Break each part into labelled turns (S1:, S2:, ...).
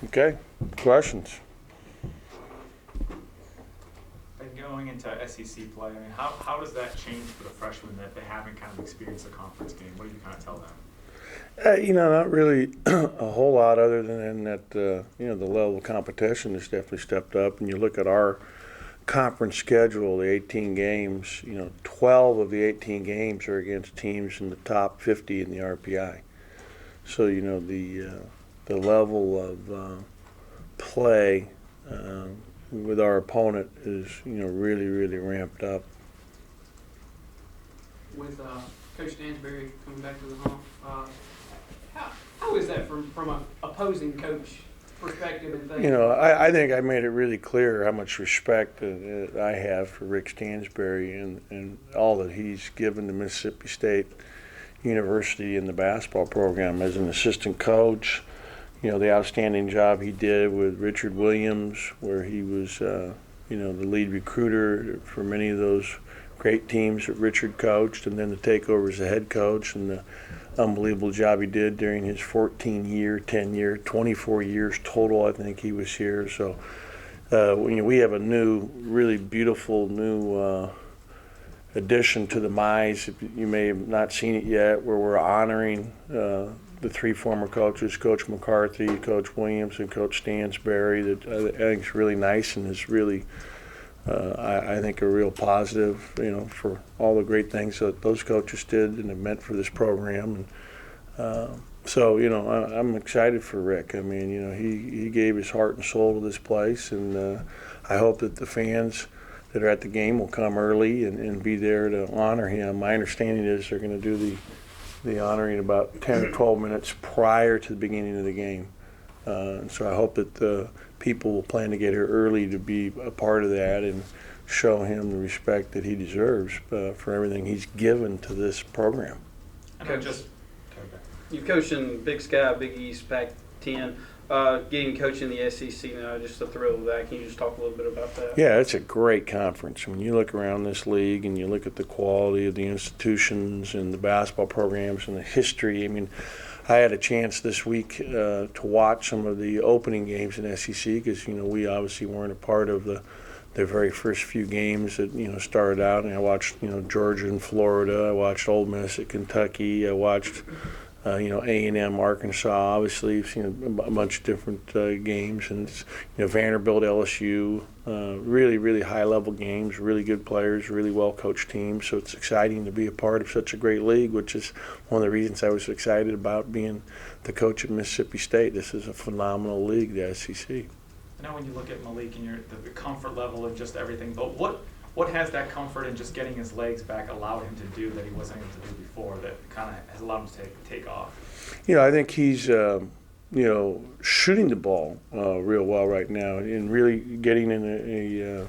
S1: Okay, questions?
S2: And going into SEC play, I mean, how does that change for the freshmen that they haven't kind of experienced a conference game? What do you kind of tell them?
S1: Not really a whole lot other than that, the level of competition has definitely stepped up. And you look at our conference schedule, the 18 games, 12 of the 18 games are against teams in the top 50 in the RPI. So, the level of play with our opponent is, really, really ramped up.
S3: With Coach Stansbury coming back to the hump, how is that from an opposing coach perspective and things?
S1: I think I made it really clear how much respect I have for Rick Stansbury and all that he's given to Mississippi State University in the basketball program as an assistant coach. The outstanding job he did with Richard Williams, where he was, the lead recruiter for many of those great teams that Richard coached, and then to take over as a head coach, and the unbelievable job he did during his 14-year, 10-year, 24 years total, I think he was here. So we have a new, really beautiful new addition to the MISE. You may have not seen it yet, where we're honoring the three former coaches, Coach McCarthy, Coach Williams, and Coach Stansbury. That I think is really nice and is really, I think, a real positive, for all the great things that those coaches did and have meant for this program. And so, I'm excited for Rick. I mean, he gave his heart and soul to this place, and I hope that the fans that are at the game will come early and be there to honor him. My understanding is they're going to do the honoring about 10 or 12 minutes prior to the beginning of the game. So I hope that the people will plan to get here early to be a part of that and show him the respect that he deserves for everything he's given to this program.
S3: You've coached in Big Sky, Big East, Pac-10. Getting coached in the SEC now, just a thrill of that. Can you just talk a little bit about that?
S1: Yeah, it's a great conference. When you look around this league and you look at the quality of the institutions and the basketball programs and the history, I mean, I had a chance this week to watch some of the opening games in SEC because, we obviously weren't a part of the very first few games that, started out. And I watched, Georgia and Florida. I watched Ole Miss at Kentucky. I watched A&M, Arkansas. Obviously, you've seen a bunch of different games, and it's, Vanderbilt, LSU, really, really high-level games, really good players, really well-coached teams. So it's exciting to be a part of such a great league, which is one of the reasons I was excited about being the coach at Mississippi State. This is a phenomenal league, the SEC.
S2: I know when you look at Malik and the comfort level and just everything, but what has that comfort and just getting his legs back allowed him to do that he wasn't able to do before that kind of has allowed him to take off?
S1: I think he's, shooting the ball real well right now and really getting in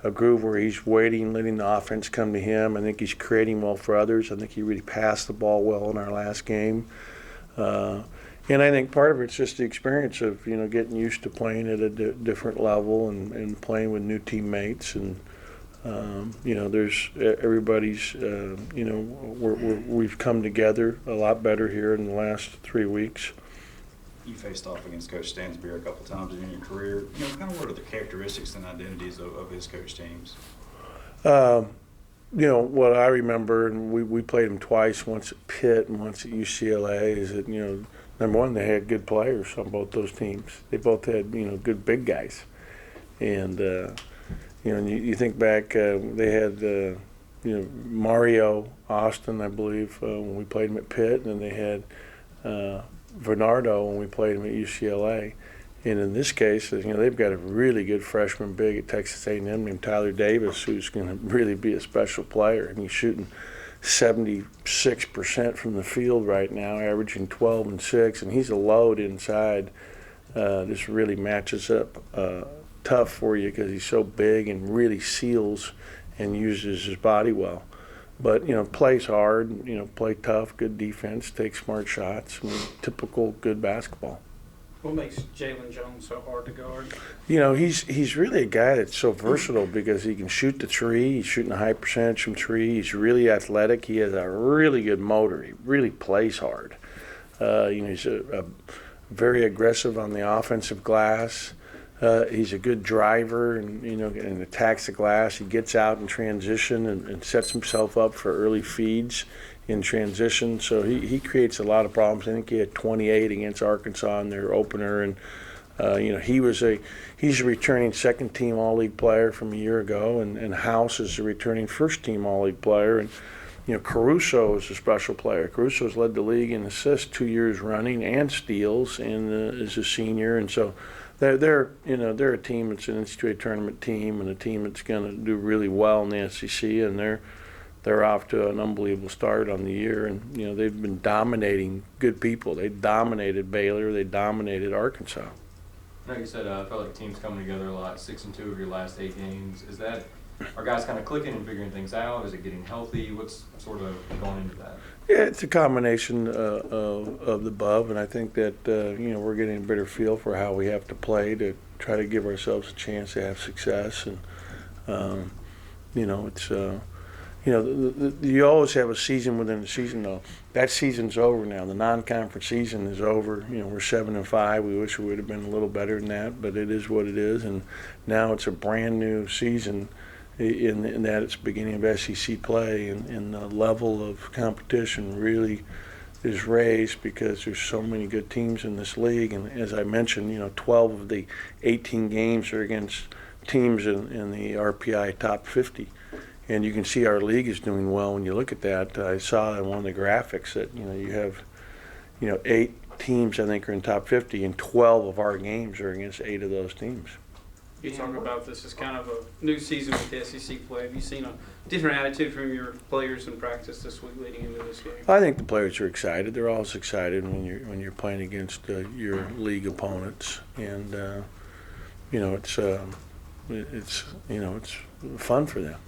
S1: a groove where he's waiting, letting the offense come to him. I think he's creating well for others. I think he really passed the ball well in our last game. And I think part of it's just the experience of, getting used to playing at a different level and playing with new teammates. And there's everybody's, we've come together a lot better here in the last 3 weeks.
S4: You faced off against Coach Stansbury a couple times in your career. Kind of what are the characteristics and identities of his coach teams?
S1: What I remember, and we played him twice, once at Pitt and once at UCLA, is that, number one, they had good players on both those teams. They both had, good big guys. And, you think back, they had, Mario Austin, I believe, when we played him at Pitt, and then they had Bernardo when we played him at UCLA. And in this case, they've got a really good freshman big at Texas A&M named Tyler Davis, who's going to really be a special player. And he's shooting 76% from the field right now, averaging 12 and 6, and he's a load inside. This really matches up tough for you because he's so big and really seals and uses his body well. But, plays hard, play tough, good defense, take smart shots, typical good basketball.
S3: What makes Jalen Jones so hard to guard?
S1: He's really a guy that's so versatile because he can shoot the three. He's shooting a high percentage from three. He's really athletic. He has a really good motor. He really plays hard. He's a very aggressive on the offensive glass. He's a good driver and attacks the glass. He gets out in transition and sets himself up for early feeds in transition. So he creates a lot of problems. I think he had 28 against Arkansas in their opener, and he's a returning second-team All-League player from a year ago, and House is a returning first-team All-League player. And Caruso is a special player. Caruso's led the league in assists 2 years running and steals, and is a senior, and so. They're a team that's an NCAA tournament team and a team that's going to do really well in the SEC, and they're off to an unbelievable start on the year, and they've been dominating good people. They dominated Baylor, they dominated Arkansas.
S5: Like you said, I felt like the team's coming together a lot. 6-2 of your last 8 games. Are guys kind of clicking and figuring things out? Is it getting healthy? What's sort of going into that?
S1: Yeah, it's a combination of the above, and I think that we're getting a better feel for how we have to play to try to give ourselves a chance to have success. And it's you always have a season within a season, though. That season's over now. The non-conference season is over. We're 7-5. We wish we would have been a little better than that, but it is what it is. And now it's a brand new season. In that it's the beginning of SEC play, and the level of competition really is raised because there's so many good teams in this league. And as I mentioned, 12 of the 18 games are against teams in the RPI top 50. And you can see our league is doing well when you look at that. I saw in one of the graphics that you have 8 teams I think are in top 50, and 12 of our games are against 8 of those teams.
S3: You talk about this as kind of a new season with the SEC play. Have you seen a different attitude from your players in practice this week leading into this game?
S1: I think the players are excited. They're always excited when you're playing against your league opponents, and it's fun for them.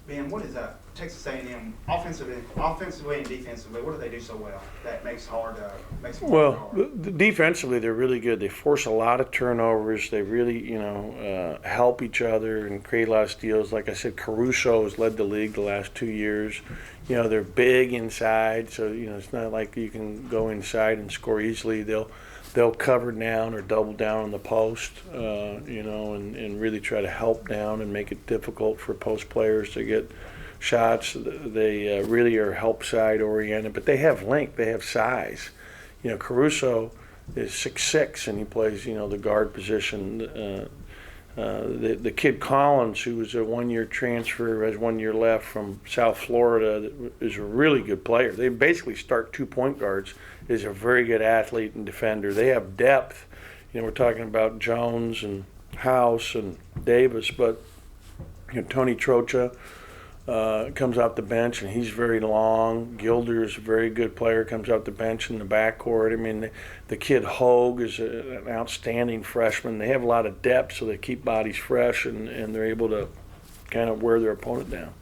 S6: Ben, what is Texas A&M offensively and defensively? What do they do so well that makes it hard?
S1: Defensively they're really good. They force a lot of turnovers. They really help each other and create a lot of steals. Like I said, Caruso has led the league the last 2 years. They're big inside, so it's not like you can go inside and score easily. They'll cover down or double down on the post, and really try to help down and make it difficult for post players to get shots. They really are help side oriented, but they have length, they have size. Caruso is 6'6", and he plays the guard position. The kid Collins, who was a 1-year transfer, has 1 year left from South Florida, is a really good player. They basically start 2 point guards. Is a very good athlete and defender. They have depth. We're talking about Jones and House and Davis, but Tony Trocha comes off the bench, and he's very long. Gilder is a very good player, comes off the bench in the backcourt. I mean, the kid Hogue is an outstanding freshman. They have a lot of depth, so they keep bodies fresh, and they're able to kind of wear their opponent down.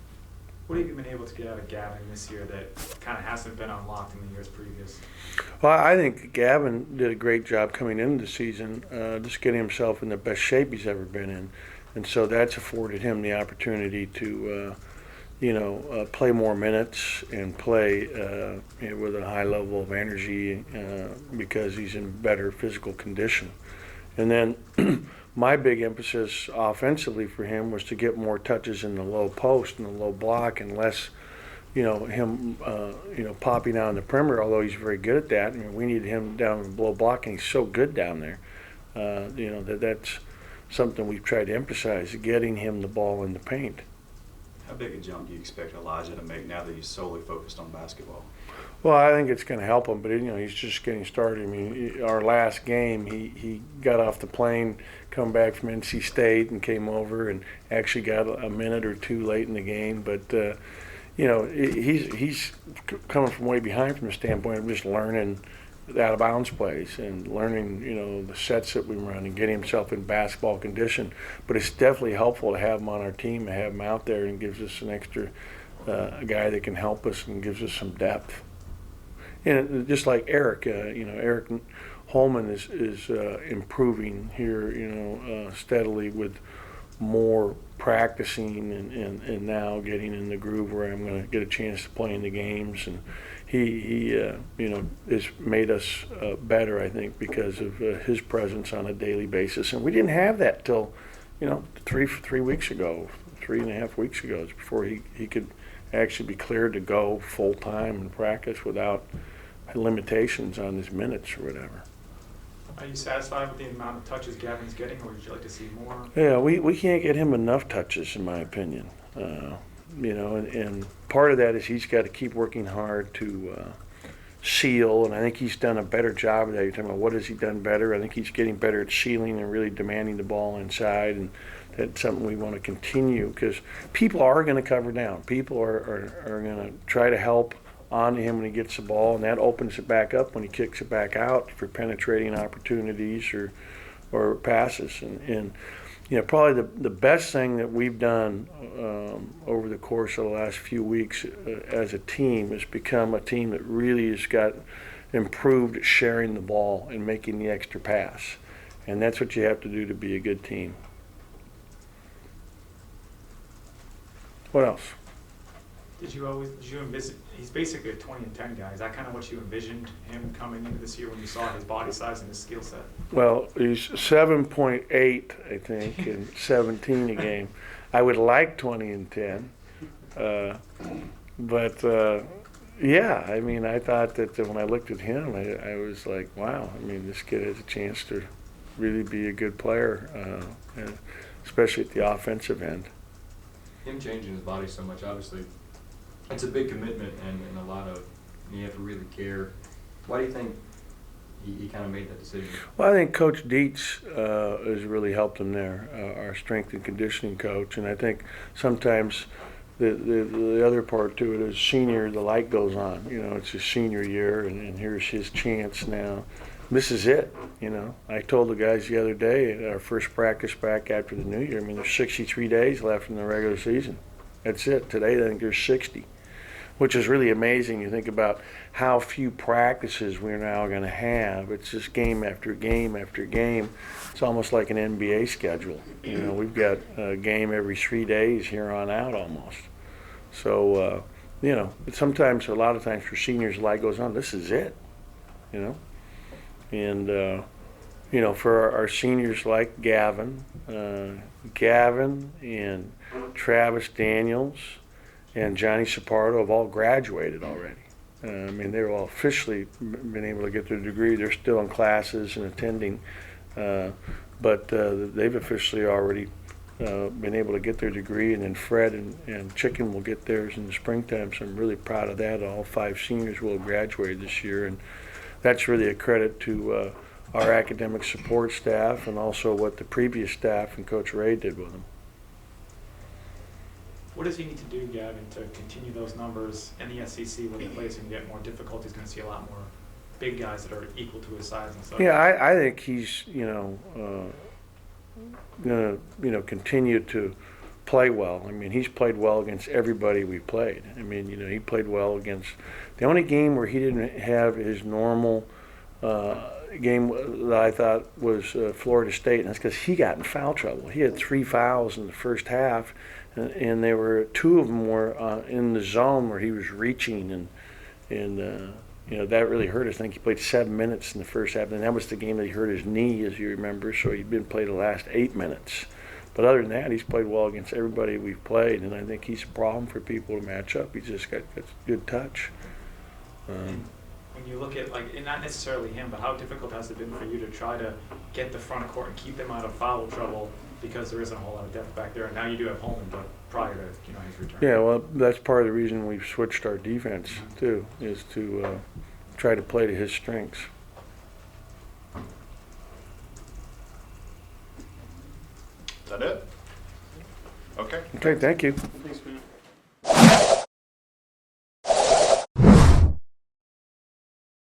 S2: What have you been able to get out of Gavin this year that kind of hasn't been unlocked in the years previous?
S1: Well, I think Gavin did a great job coming into the season, just getting himself in the best shape he's ever been in. And so that's afforded him the opportunity to, play more minutes and play with a high level of energy because he's in better physical condition. And then my big emphasis offensively for him was to get more touches in the low post and the low block, and less, him, popping out on the perimeter, although he's very good at that. We need him down in the low block, and he's so good down there. That's something we've tried to emphasize, getting him the ball in the paint.
S4: How big a jump do you expect Elijah to make now that he's solely focused on basketball?
S1: Well, I think it's going to help him, but he's just getting started. I mean, our last game, he got off the plane, come back from NC State, and came over and actually got a minute or two late in the game. But he's coming from way behind from the standpoint of just learning out of bounds plays and learning the sets that we run and getting himself in basketball condition. But it's definitely helpful to have him on our team and have him out there, and gives us an extra guy that can help us and gives us some depth. And just like Eric, Eric Holman is improving here, steadily with more practicing and now getting in the groove where I'm going to get a chance to play in the games. And he has made us better, I think, because of his presence on a daily basis. And we didn't have that till, 3 weeks ago, 3.5 weeks ago, before he could actually be cleared to go full time and practice without limitations on his minutes or whatever.
S2: Are you satisfied with the amount of touches Gavin's getting, or would you like to see more?
S1: Yeah, we can't get him enough touches, in my opinion. And part of that is he's got to keep working hard to seal, and I think he's done a better job of that. You're talking about what has he done better? I think he's getting better at sealing and really demanding the ball inside, and that's something we want to continue because people are going to cover down. People are going to try to help on him when he gets the ball, and that opens it back up when he kicks it back out for penetrating opportunities or passes. And probably the best thing that we've done over the course of the last few weeks as a team is become a team that really has got improved at sharing the ball and making the extra pass. And that's what you have to do to be a good team. What else?
S2: Did you envision, he's basically a 20-10 guy. Is that kind of what you envisioned him coming into this year when you saw his body size and his skill set?
S1: Well, he's 7.8, I think, and 17 a game. I would like 20 and 10. Yeah, I mean, I thought that when I looked at him, I was like, wow, I mean, this kid has a chance to really be a good player, especially at the offensive end.
S5: Him changing his body so much, obviously, it's a big commitment and a lot of, you have to really care. Why do you think he kind of made that decision?
S1: Well, I think Coach Dietz has really helped him there, our strength and conditioning coach. And I think sometimes the other part to it is senior, the light goes on. It's his senior year, and here's his chance now. This is it, I told the guys the other day at our first practice back after the New Year, I mean, there's 63 days left in the regular season. That's it. Today, I think there's 60. Which is really amazing. You think about how few practices we're now going to have. It's just game after game after game. It's almost like an NBA schedule. We've got a game every 3 days here on out almost. So, sometimes, a lot of times for seniors, the light goes on. This is it, And, for our seniors like Gavin and Travis Daniels, and Johnny Sapardo have all graduated already. I mean, they're all officially been able to get their degree. They're still in classes and attending, but they've officially already been able to get their degree. And then Fred and Chicken will get theirs in the springtime, so I'm really proud of that. All 5 seniors will have graduated this year, and that's really a credit to our academic support staff and also what the previous staff and Coach Ray did with them.
S2: What does he need to do, Gavin, to continue those numbers in the SEC when he plays and get more difficult? He's going to see a lot more big guys that are equal to his size and stuff.
S1: Yeah, I think he's going to continue to play well. I mean, he's played well against everybody we've played. I mean, he played well against the only game where he didn't have his normal game that I thought was Florida State, and that's because he got in foul trouble. He had 3 fouls in the first half. And there were 2 of them were in the zone where he was reaching, and that really hurt us. I think he played 7 minutes in the first half, and that was the game that he hurt his knee, as you remember. So he'd been played the last 8 minutes. But other than that, he's played well against everybody we've played, and I think he's a problem for people to match up. He's just got good touch.
S2: When you look at, and not necessarily him, but how difficult has it been for you to try to get the front court and keep them out of foul trouble? Because there isn't a whole lot of depth back there, and now you do have Howland, but prior to his return.
S1: Yeah, well, that's part of the reason we've switched our defense too, is to try to play to his strengths.
S7: Is that it? Okay.
S1: Okay, thank you.
S3: Thanks, man.